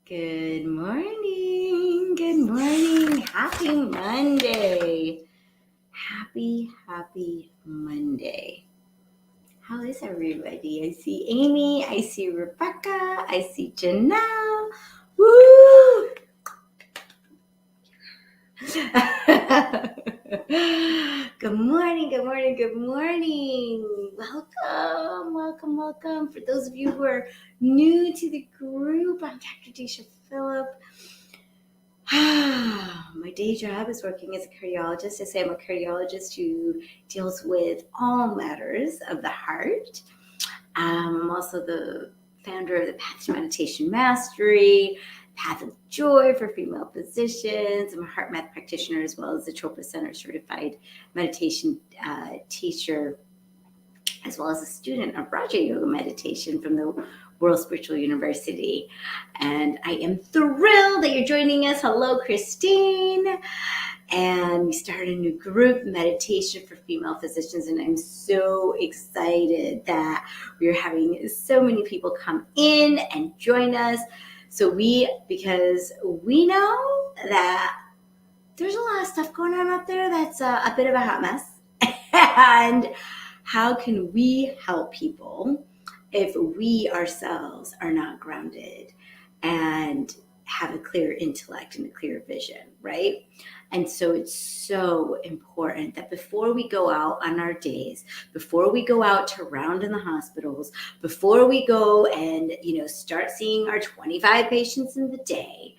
Good morning. Good morning. Happy Monday. Happy Monday. How is everybody? I see Amy. I see Rebecca. I see Janelle. Woo! Good morning, good morning, good morning. Welcome. For those of you who are new to the group, I'm Dr. Disha Phillip. My day job is working as a cardiologist. I say I'm a cardiologist who deals with all matters of the heart. I'm also the founder of the Path to Meditation Mastery, Path of Joy for female physicians. I'm a heart math practitioner as well as the Chopra Center certified meditation teacher, as well as a student of Raja Yoga meditation from the World Spiritual University. And I am thrilled that you're joining us. Hello, Christine. And we started a new group, Meditation for Female Physicians, and I'm so excited that we're having so many people come in and join us. Because we know that there's a lot of stuff going on out there that's a bit of a hot mess. And how can we help people if we ourselves are not grounded and have a clear intellect and a clear vision, right? And so it's so important that before we go out on our days, before we go out to round in the hospitals, before we go and, start seeing our 25 patients in the day,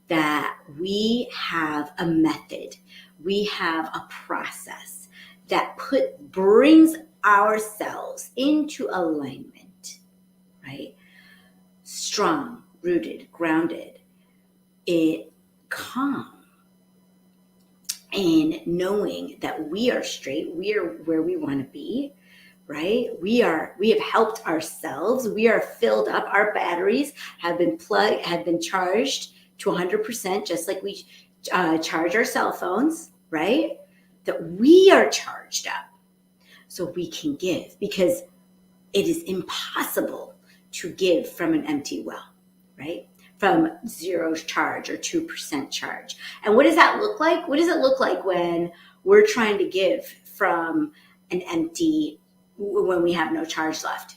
that we have a method, we have a process that brings ourselves into alignment, right? Strong, rooted, grounded, calm, and knowing that we are straight, we are where we want to be, right? We have helped ourselves. We are filled up. Our batteries have been charged to 100%, just like we charge our cell phones, right? That we are charged up so we can give, because it is impossible to give from an empty well, right? From 0 charge or 2% charge. And what does that look like? What does it look like when we're trying to give from an empty, when we have no charge left?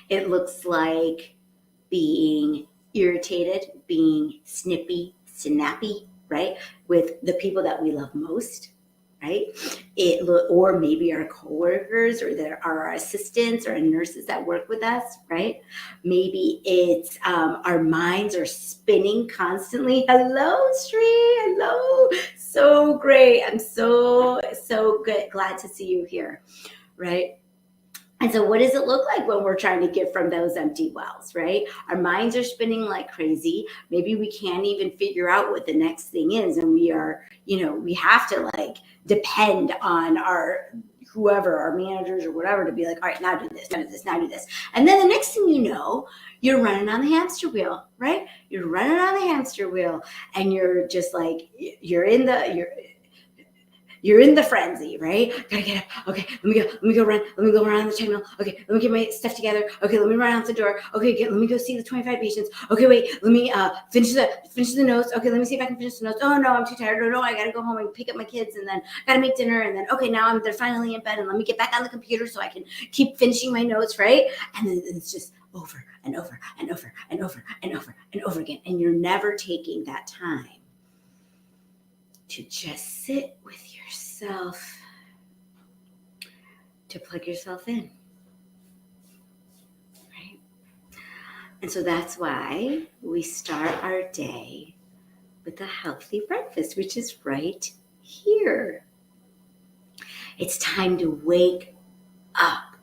It looks like being irritated, being snippy, snappy, right? With the people that we love most, right? Or maybe our coworkers, or our assistants or nurses that work with us, right? Maybe it's our minds are spinning constantly. Hello, Sri. Hello. So great. I'm so good. Glad to see you here, right? And so what does it look like when we're trying to give from those empty wells, right? Our minds are spinning like crazy. Maybe we can't even figure out what the next thing is. And we are, we have to depend on whoever, our managers or whatever, to be like, all right, now do this, now do this, now do this. And then the next thing you know, you're running on the hamster wheel, right? You're running on the hamster wheel, and you're just like, you're in the frenzy, right? Gotta get up. Okay, let me go run. Let me go around the treadmill. Okay, let me get my stuff together. Okay, let me run out the door. Okay, let me go see the 25 patients. Okay, wait, let me finish the notes. Okay, let me see if I can finish the notes. Oh no, I'm too tired. No, I gotta go home and pick up my kids, and then gotta make dinner, and then okay, now they're finally in bed, and let me get back on the computer so I can keep finishing my notes, right? And then it's just over and over and over and over and over and over again, and you're never taking that time to just sit with yourself, to plug yourself in, right? And so that's why we start our day with a healthy breakfast, which is right here. It's time to wake up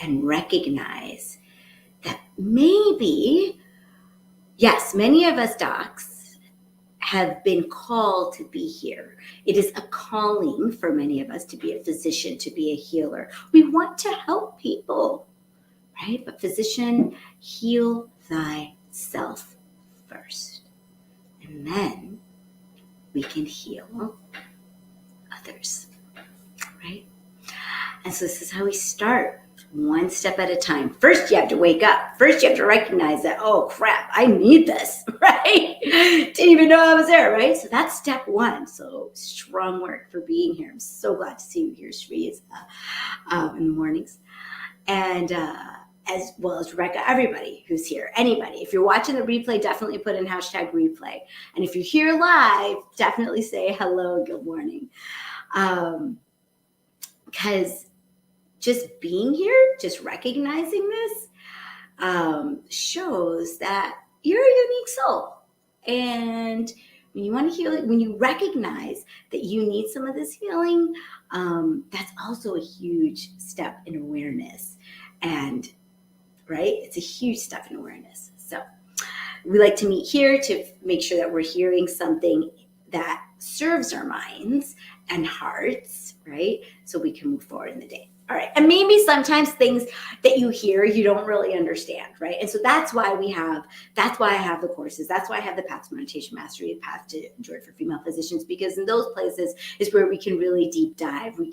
and recognize that maybe, yes, many of us docs have been called to be here. It is a calling for many of us to be a physician, to be a healer. We want to help people, right? But physician, heal thyself first. And then we can heal others, right? And so this is how we start one step at a time. First, you have to wake up. First, you have to recognize that, oh crap, I need this, right? Didn't even know I was there, right? So that's step one. So strong work for being here. I'm so glad to see you here, Shrees, in the mornings. And as well as Rebecca, everybody who's here, anybody. If you're watching the replay, definitely put in hashtag replay. And if you're here live, definitely say hello, good morning. Because just being here, just recognizing this, shows that you're a unique soul. And when you want to heal, when you recognize that you need some of this healing, that's also a huge step in awareness. And right, it's a huge step in awareness. So we like to meet here to make sure that we're hearing something that serves our minds and hearts, right? So we can move forward in the day. All right. And maybe sometimes things that you hear, you don't really understand, right? And so that's why I have the courses. That's why I have the Path to Meditation Mastery, the Path to Joy for Female Physicians, because in those places is where we can really deep dive. We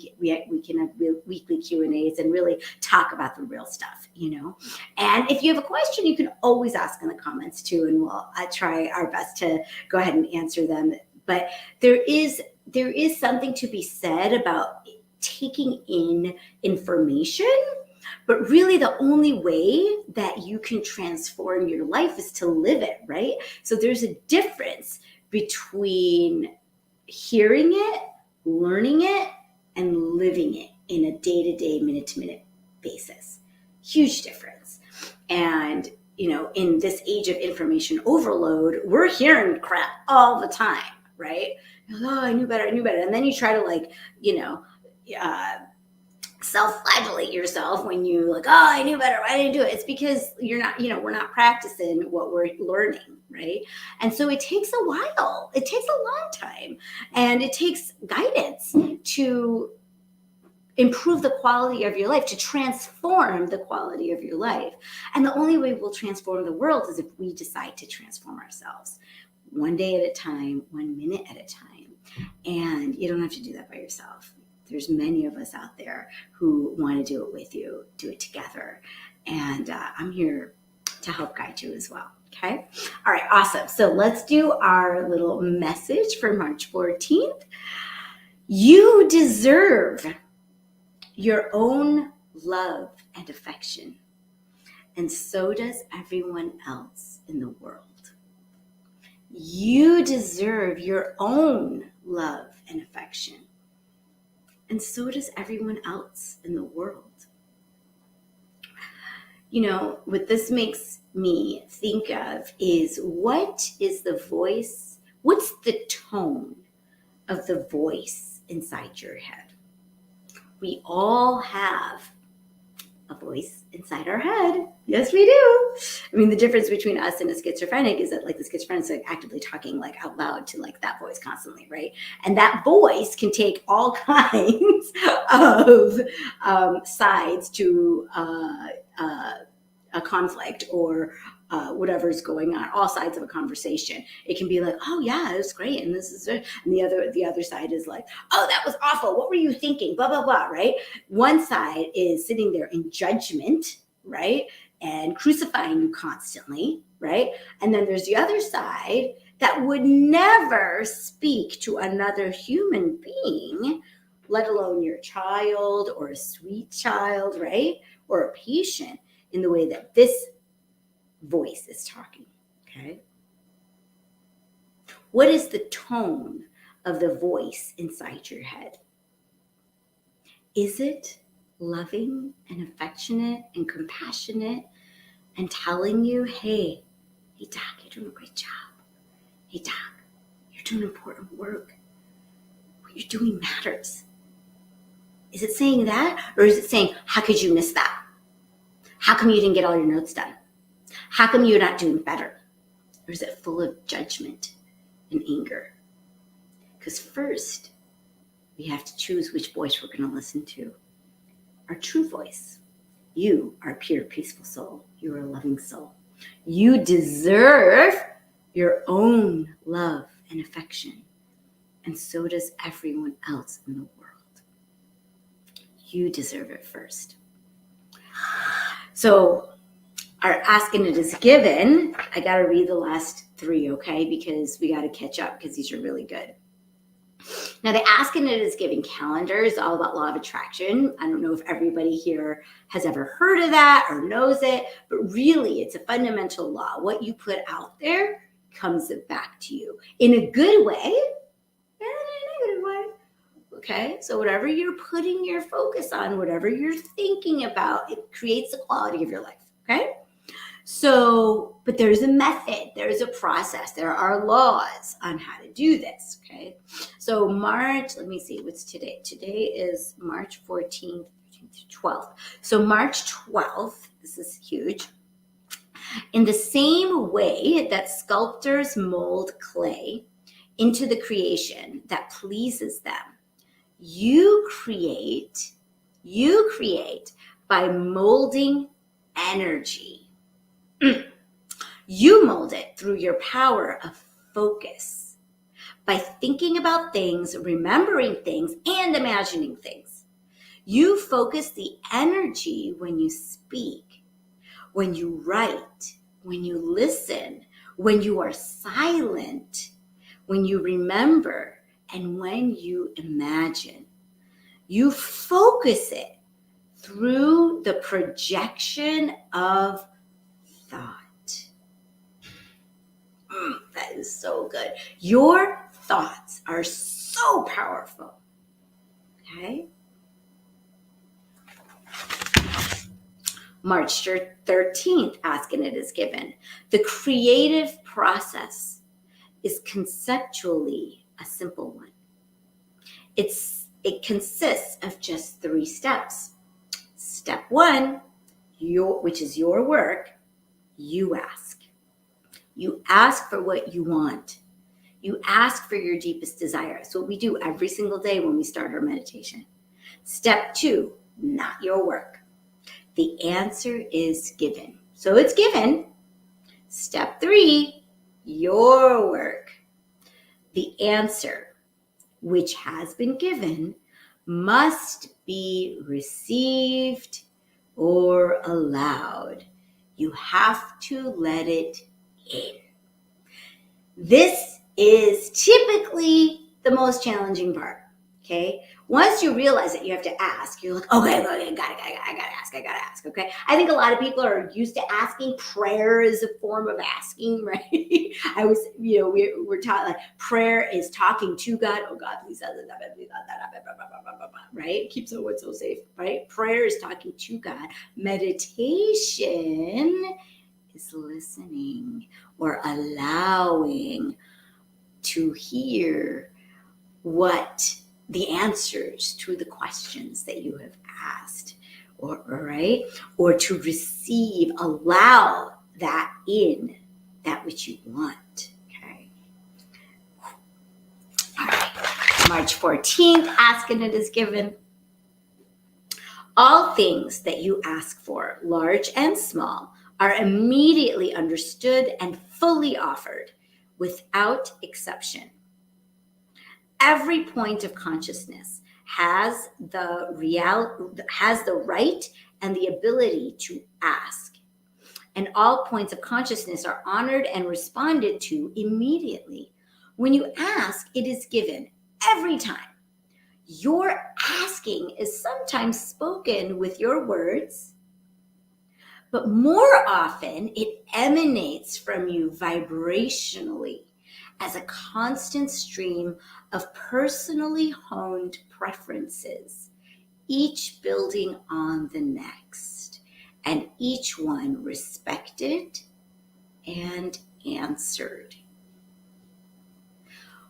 can have weekly Q&As and really talk about the real stuff, And if you have a question, you can always ask in the comments too, and I try our best to go ahead and answer them. But there is something to be said about taking in information, but really the only way that you can transform your life is to live it, right? So there's a difference between hearing it, learning it, and living it in a day-to-day, minute-to-minute basis. Huge difference. And in this age of information overload, we're hearing crap all the time, right? Oh, I knew better. And then you try to self-flagellate yourself when you oh, I knew better. Why didn't I do it? It's because you're not, we're not practicing what we're learning, right? And so it takes a while. It takes a long time. And it takes guidance to improve the quality of your life, to transform the quality of your life. And the only way we'll transform the world is if we decide to transform ourselves. One day at a time, 1 minute at a time. And you don't have to do that by yourself. There's many of us out there who want to do it with you, do it together. And I'm here to help guide you as well. Okay. All right. Awesome. So let's do our little message for March 14th. You deserve your own love and affection. And so does everyone else in the world. You deserve your own love and affection. And so does everyone else in the world. What this makes me think of is, what is the voice? What's the tone of the voice inside your head? We all have a voice inside our head. Yes, we do. I mean, the difference between us and a schizophrenic is that the schizophrenic is actively talking out loud to that voice constantly, right? And that voice can take all kinds of sides to a conflict or whatever's going on, all sides of a conversation. It can be oh yeah, it was great, and this is it. And the other side is oh, that was awful. What were you thinking? Blah blah blah. Right? One side is sitting there in judgment, right, and crucifying you constantly, right? And then there's the other side that would never speak to another human being, let alone your child or a sweet child, right, or a patient, in the way that this voice is talking. Okay. What is the tone of the voice inside your head? Is it loving and affectionate and compassionate and telling you, hey, Doc, you're doing a great job. Hey, Doc, you're doing important work. What you're doing matters. Is it saying that? Or is it saying, how could you miss that? How come you didn't get all your notes done? How come you're not doing better? Or is it full of judgment and anger? Because first, we have to choose which voice we're going to listen to. Our true voice. You are a pure, peaceful soul. You are a loving soul. You deserve your own love and affection. And so does everyone else in the world. You deserve it first. So our ask and it is given. I got to read the last 3, okay? Because we got to catch up because these are really good. Now, the ask and it is given calendar is all about law of attraction. I don't know if everybody here has ever heard of that or knows it, but really it's a fundamental law. What you put out there comes back to you in a good way and in a negative way. Okay, so whatever you're putting your focus on, whatever you're thinking about, it creates the quality of your life. Okay. So, but there's a method, there's a process, there are laws on how to do this, okay? So March, let me see, what's today? Today is March 14th, 12th. So March 12th, this is huge. In the same way that sculptors mold clay into the creation that pleases them, you create by molding energy. You mold it through your power of focus by thinking about things, remembering things, and imagining things. You focus the energy when you speak, when you write, when you listen, when you are silent, when you remember, and when you imagine. You focus it through the projection of thought. That is so good. Your thoughts are so powerful. Okay? March 13th, ask and it is given. The creative process is conceptually a simple one. It consists of just 3 steps. Step 1, which is your work, you ask. You ask for what you want. You ask for your deepest desire. That's what we do every single day when we start our meditation. Step 2, not your work. The answer is given. So it's given. Step 3, your work. The answer, which has been given, must be received or allowed. You have to let it in. This is typically the most challenging part, okay? Once you realize that you have to ask, you're like, okay, I gotta ask, okay? I think a lot of people are used to asking. Prayer is a form of asking, right? We're taught like prayer is talking to God. Oh God, please, right? Keep someone so safe, right? Prayer is talking to God. Meditation is listening or allowing to hear what the answers to the questions that you have asked, or to receive, allow that in, that which you want. Okay. All right. March 14th, ask and it is given. All things that you ask for, large and small, are immediately understood and fully offered without exception. Every point of consciousness has the right and the ability to ask. And all points of consciousness are honored and responded to immediately. When you ask, it is given every time. Your asking is sometimes spoken with your words, but more often it emanates from you vibrationally as a constant stream of personally honed preferences, each building on the next, and each one respected and answered.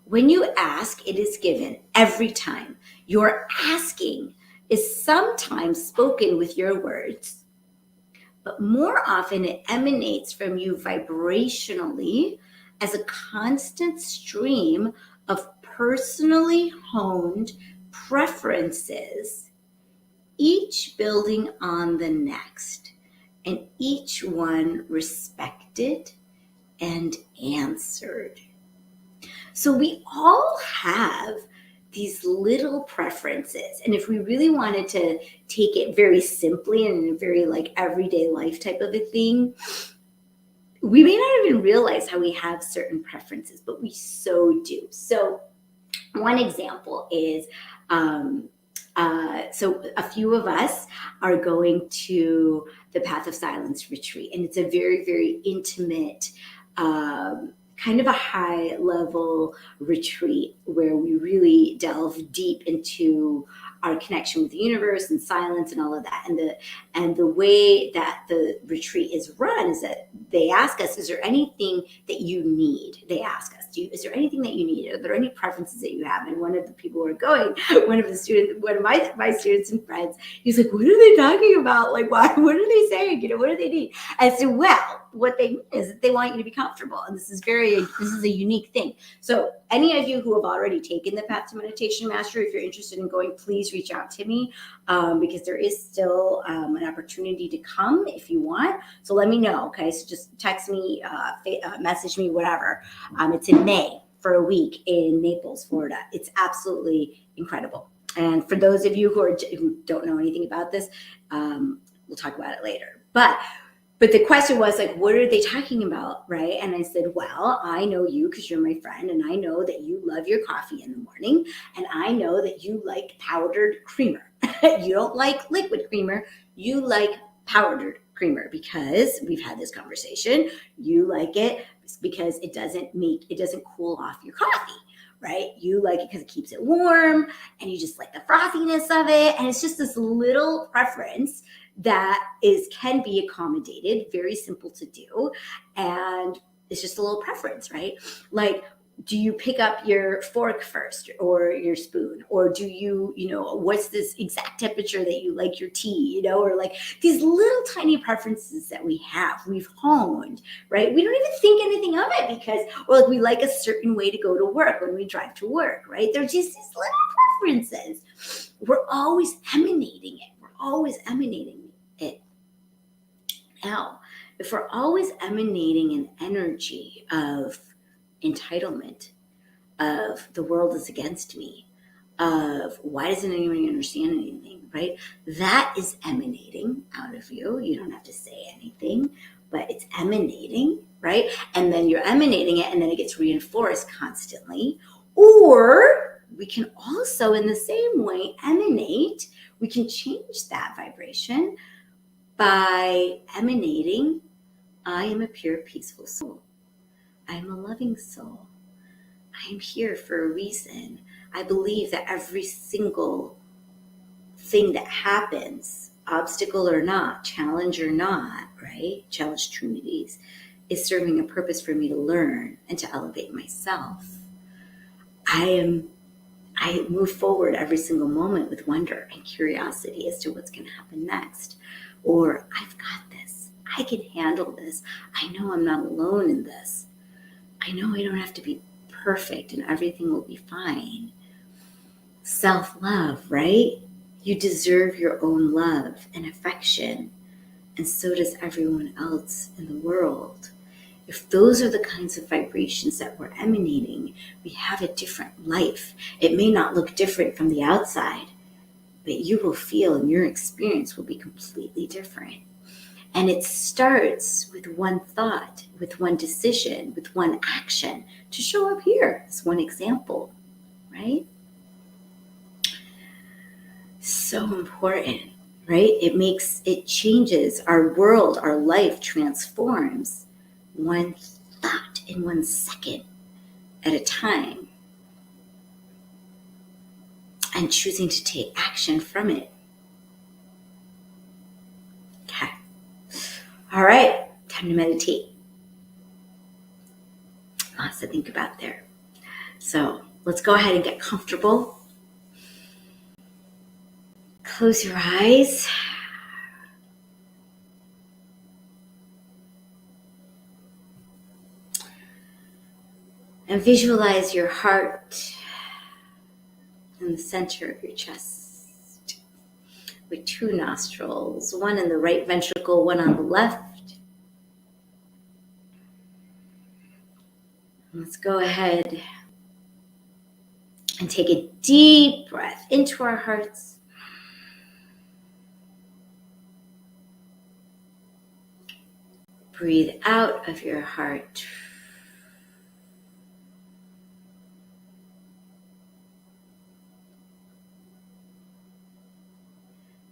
When you ask, it is given every time. Your asking is sometimes spoken with your words, but more often it emanates from you vibrationally as a constant stream of personally honed preferences, each building on the next, and each one respected and answered. So we all have these little preferences. And if we really wanted to take it very simply and in a very like everyday life type of a thing, we may not even realize how we have certain preferences, but we so do. So one example is, so a few of us are going to the Path of Silence retreat, and it's a very, very intimate, kind of a high level retreat where we really delve deep into our connection with the universe and silence and all of that. And the way that the retreat is run is that they ask us, is there anything that you need? They ask us, is there anything that you need? Are there any preferences that you have? And one of the people who are going, one of my students and friends, he's like, what are they talking about? Like, what are they saying? What do they need? I said, well, what they mean is that they want you to be comfortable. And this is a unique thing. So any of you who have already taken the Path to Meditation Mastery, if you're interested in going, please reach out to me, because there is still an opportunity to come if you want. So let me know. Okay. So just text me, message me, whatever. It's in May for a week in Naples, Florida. It's absolutely incredible. And for those of you who don't know anything about this, we'll talk about it later. But the question was like, what are they talking about, right? And I said, well, I know you because you're my friend, and I know that you love your coffee in the morning, and I know that you like powdered creamer. You don't like liquid creamer, you like powdered creamer, because we've had this conversation. You like it because it doesn't cool off your coffee, right? You like it because it keeps it warm, and you just like the frothiness of it. And it's just this little preference that can be accommodated, very simple to do. And it's just a little preference, right? Like, do you pick up your fork first or your spoon? Or do you, what's this exact temperature that you like your tea, or like these little tiny preferences that we've honed, right? We don't even think anything of it because, or like we like a certain way to go to work when we drive to work, right? They're just these little preferences. We're always emanating it. Now, if we're always emanating an energy of entitlement, of the world is against me, of why doesn't anyone understand anything, right? That is emanating out of you. You don't have to say anything, but it's emanating, right? And then you're emanating it, and then it gets reinforced constantly. Or we can also, in the same way, emanate. We can change that vibration by emanating, I am a pure, peaceful soul. I am a loving soul. I am here for a reason. I believe that every single thing that happens, obstacle or not, challenge or not, right? Challenge trinities, is serving a purpose for me to learn and to elevate myself. I move forward every single moment with wonder and curiosity as to what's going to happen next. Or, I've got this. I can handle this. I know I'm not alone in this. I know I don't have to be perfect and everything will be fine. Self-love, right? You deserve your own love and affection, and so does everyone else in the world. If those are the kinds of vibrations that we're emanating, we have a different life. It may not look different from the outside, but you will feel and your experience will be completely different. And it starts with one thought, with one decision, with one action to show up here as one example, right? So important, right? It changes our world, our life transforms one thought in 1 second at a time, and choosing to take action from it. Okay. All right, time to meditate. Lots to think about there. So let's go ahead and get comfortable. Close your eyes. And visualize your heart in the center of your chest with 2 nostrils, one in the right ventricle, one on the left. Let's go ahead And take a deep breath into our hearts. Breathe out of your heart.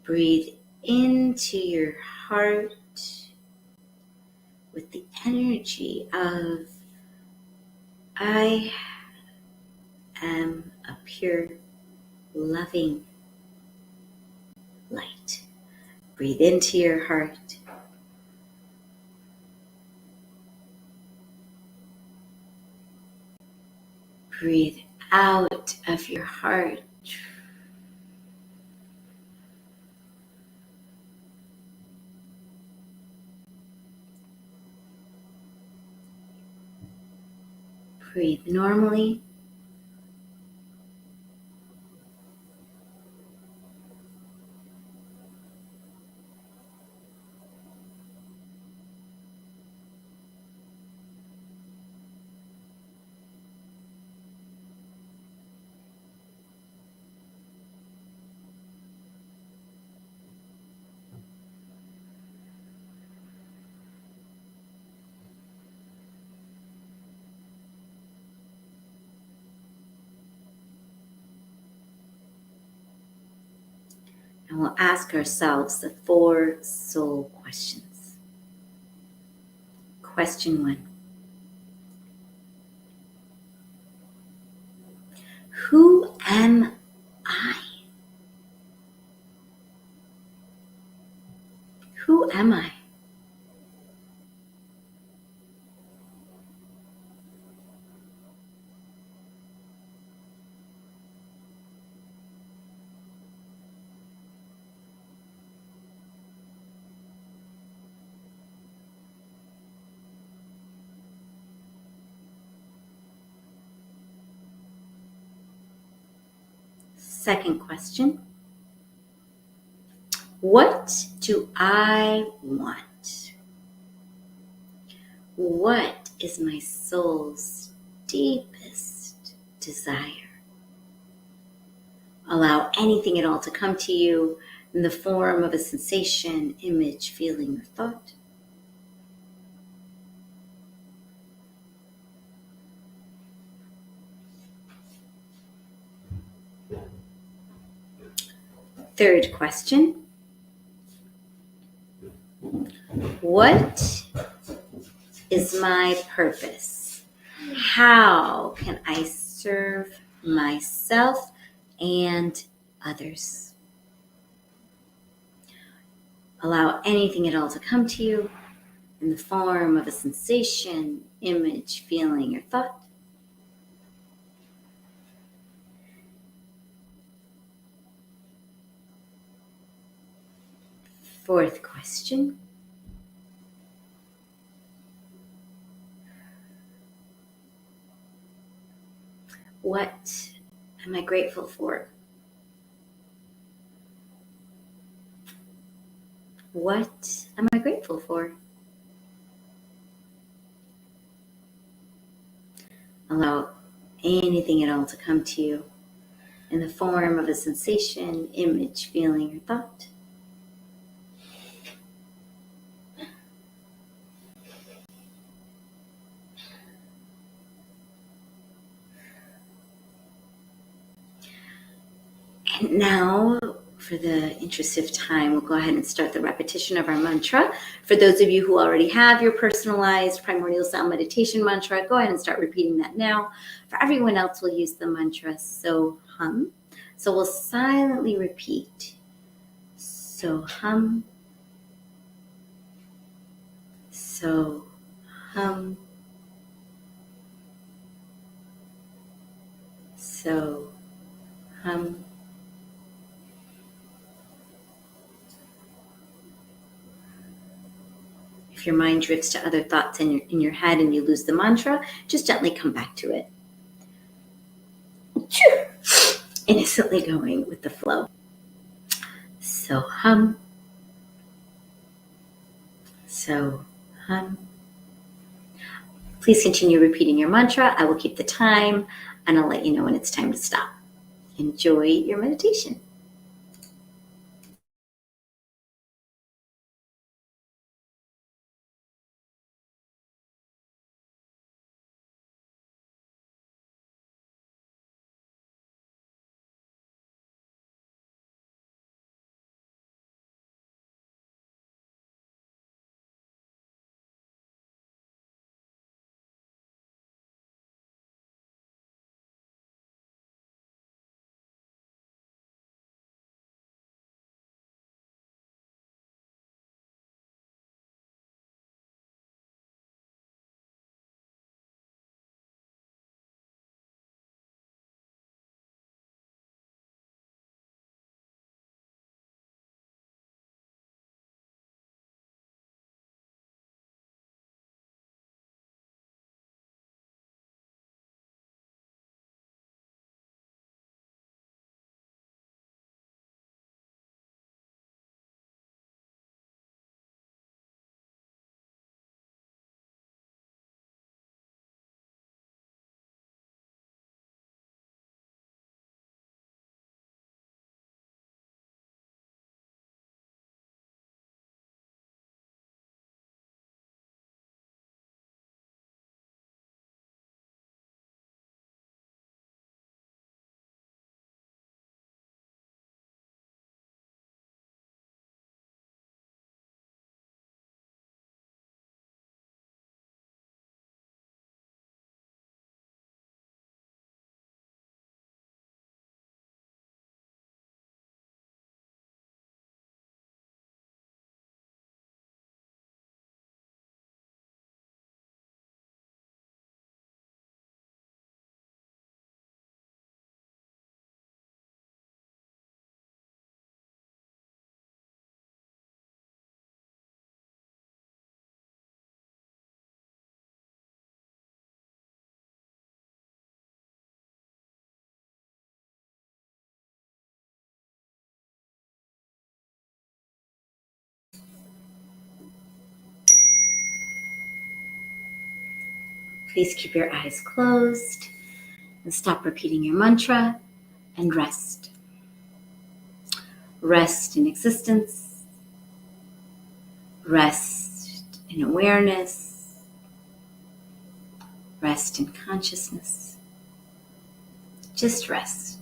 Breathe into your heart with the energy of I am a pure, loving light. Breathe into your heart. Breathe out of your heart. Breathe normally. And we'll ask ourselves the 4 soul questions. Question 1. Who am I? Who am I? Second question. What do I want? What is my soul's deepest desire? Allow anything at all to come to you in the form of a sensation, image, feeling, or thought. Third question. What is my purpose? How can I serve myself and others? Allow anything at all to come to you in the form of a sensation, image, feeling, or thought. Fourth question. What am I grateful for? What am I grateful for? Allow anything at all to come to you in the form of a sensation, image, feeling, or thought. And now, for the interest of time, we'll go ahead and start the repetition of our mantra. For those of you who already have your personalized primordial sound meditation mantra, go ahead and start repeating that now. For everyone else, we'll use the mantra So Hum. So we'll silently repeat So Hum, So Hum, So Hum. If your mind drifts to other thoughts in your head and you lose the mantra, just gently come back to it. Innocently going with the flow. So hum. So hum. Please continue repeating your mantra. I will keep the time and I'll let you know when it's time to stop. Enjoy your meditation. Please keep your eyes closed and stop repeating your mantra and rest. Rest in existence. Rest in awareness. Rest in consciousness. Just rest.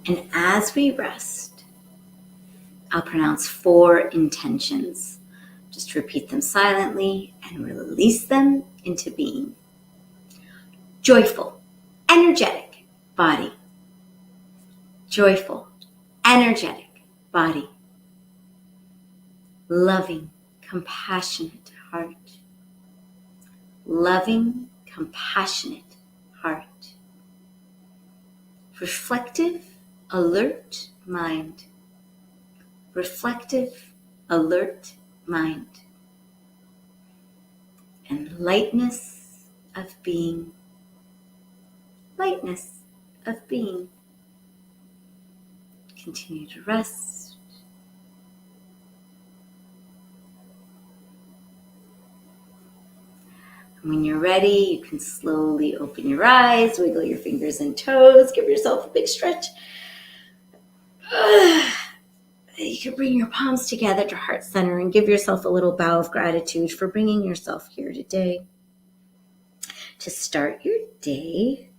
And as we rest, I'll pronounce 4 intentions. Just repeat them silently and release them into being. Joyful, energetic body. Joyful, energetic body. Loving, compassionate heart. Loving, compassionate heart. Reflective, alert mind. Reflective, alert mind. And lightness of being. Lightness of being. Continue to rest. And when you're ready, you can slowly open your eyes, wiggle your fingers and toes, give yourself a big stretch. You can bring your palms together to heart center and give yourself a little bow of gratitude for bringing yourself here today. To start your day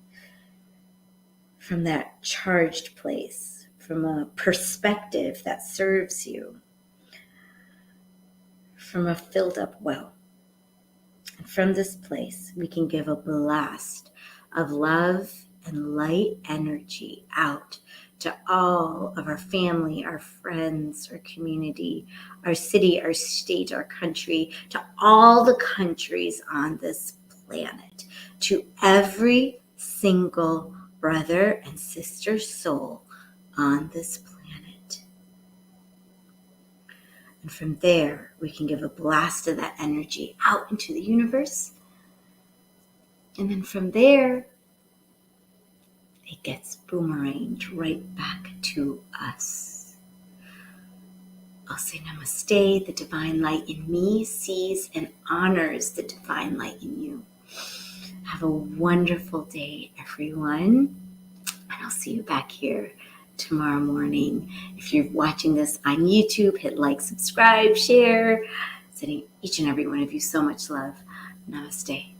from that charged place, from a perspective that serves you, from a filled up well. And from this place, we can give a blast of love and light energy out to all of our family, our friends, our community, our city, our state, our country, to all the countries on this planet, to every single brother and sister soul on this planet. And from there, we can give a blast of that energy out into the universe. And then from there, it gets boomeranged right back to us. I'll say namaste. The divine light in me sees and honors the divine light in you. Have a wonderful day, everyone. And I'll see you back here tomorrow morning. If you're watching this on YouTube, hit like, subscribe, share. Sending each and every one of you so much love. Namaste.